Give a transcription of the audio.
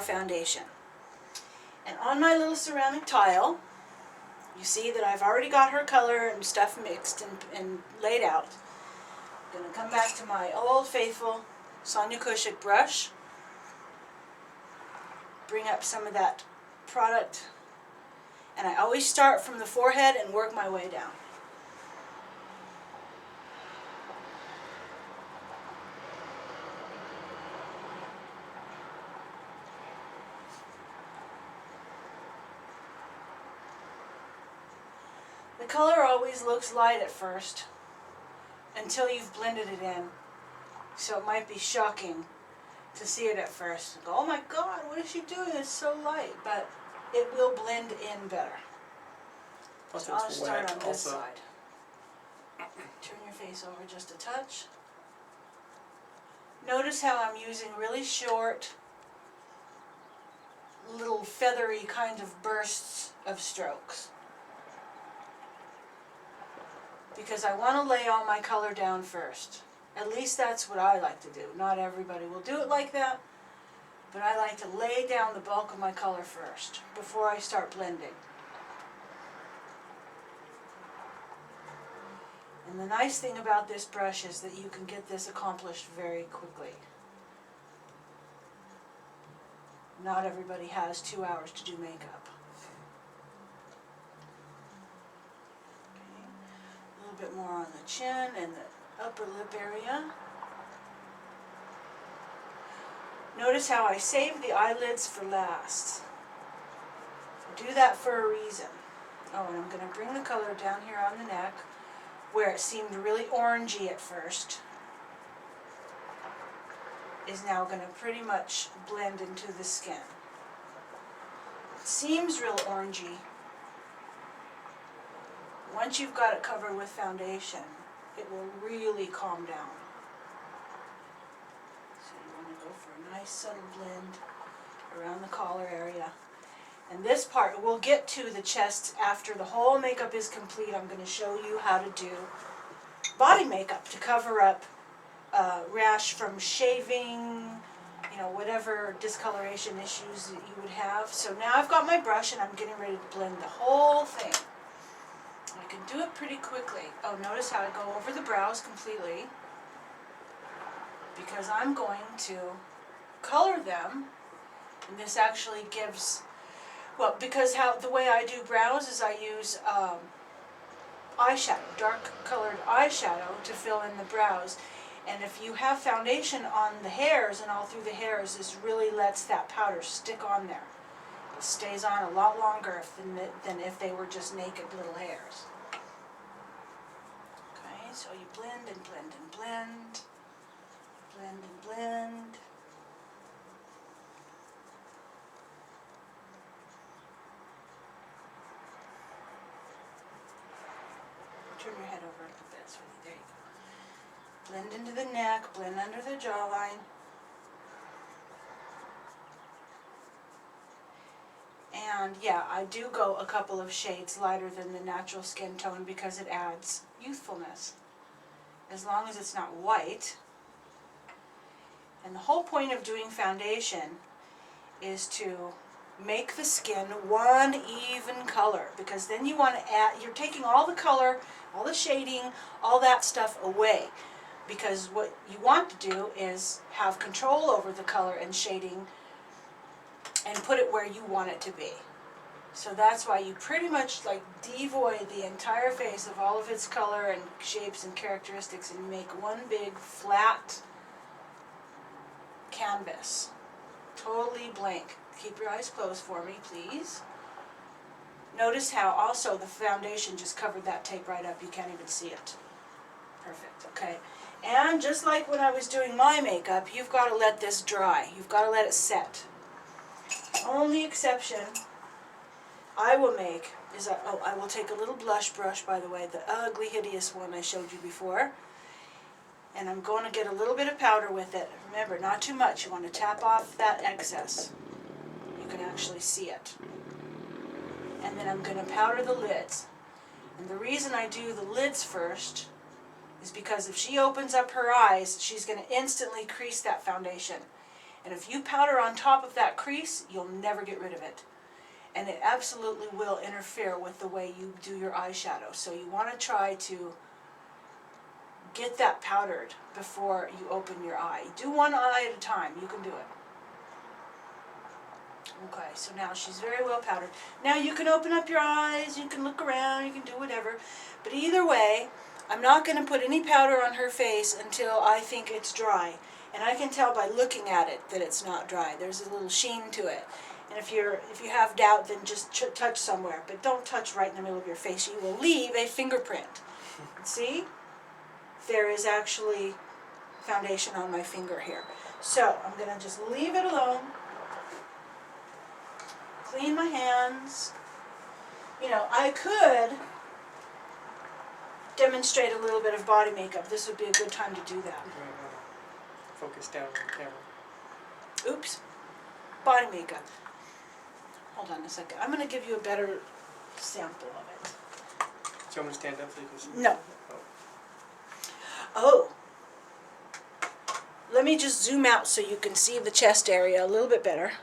our foundation. And on my little ceramic tile, you see that I've already got her color and stuff mixed and laid out. I'm going to come back to my old faithful Sonia Kushik brush, bring up some of that product, and I always start from the forehead and work my way down. The color always looks light at first until you've blended it in. So it might be shocking to see it at first. Go, oh my God, what is she doing? It's so light. But it will blend in better. Plus So I'll it's start wet on this also. side. Turn your face over just a touch. Notice how I'm using really short, little feathery kind of bursts of strokes. Because I want to lay all my color down first. At least that's what I like to do. Not everybody will do it like that, but I like to lay down the bulk of my color first before I start blending. And the nice thing about this brush is that you can get this accomplished very quickly. Not everybody has 2 hours to do makeup. A little bit more on the chin and the upper lip area. Notice how I save the eyelids for last. I do that for a reason. Oh, and I'm going to bring the color down here on the neck where it seemed really orangey at first. Is now going to pretty much blend into the skin. It seems real orangey. Once you've got it covered with foundation, it will really calm down. So you want to go for a nice subtle blend around the collar area. And this part, we'll get to the chest after the whole makeup is complete. I'm going to show you how to do body makeup to cover up rash from shaving, you know, whatever discoloration issues that you would have. So now I've got my brush and I'm getting ready to blend the whole thing. I can do it pretty quickly. Oh, notice how I go over the brows completely because I'm going to color them, and this actually gives, well, because the way I do brows is I use eyeshadow, dark colored eyeshadow to fill in the brows. And if you have foundation on the hairs and all through the hairs, this really lets that powder stick on there. It stays on a lot longer than if they were just naked little hairs. Okay, so you blend and blend and blend. Blend and blend. Turn your head over like this. There you go. Blend into the neck, blend under the jawline. And yeah, I do go a couple of shades lighter than the natural skin tone because it adds youthfulness. As long as it's not white. And the whole point of doing foundation is to make the skin one even color, because then you want to add, you're taking all the color, all the shading, all that stuff away. Because what you want to do is have control over the color and shading and put it where you want it to be. So that's why you pretty much like devoid the entire face of all of its color and shapes and characteristics and make one big flat canvas. Totally blank. Keep your eyes closed for me, please. Notice how also the foundation just covered that tape right up. You can't even see it. Perfect, okay. And just like when I was doing my makeup, you've got to let this dry. You've got to let it set. The only exception I will make is, I will take a little blush brush, by the way, the ugly, hideous one I showed you before. And I'm going to get a little bit of powder with it. Remember, not too much. You want to tap off that excess. You can actually see it. And then I'm going to powder the lids. And the reason I do the lids first is because if she opens up her eyes, she's going to instantly crease that foundation. And if you powder on top of that crease, you'll never get rid of it. And it absolutely will interfere with the way you do your eyeshadow. So you want to try to get that powdered before you open your eye. Do one eye at a time. You can do it. Okay, so now she's very well powdered. Now you can open up your eyes, you can look around, you can do whatever. But either way, I'm not going to put any powder on her face until I think it's dry. And I can tell by looking at it that it's not dry. There's a little sheen to it. And if you have doubt, then just touch somewhere. But don't touch right in the middle of your face. You will leave a fingerprint. See? There is actually foundation on my finger here. So I'm going to just leave it alone. Clean my hands. You know, I could demonstrate a little bit of body makeup. This would be a good time to do that. Focus down on the camera. Oops. Body makeup. Hold on a second. I'm going to give you a better sample of it. Do you want me to stand up so you can see? No. Oh. Let me just zoom out so you can see the chest area a little bit better.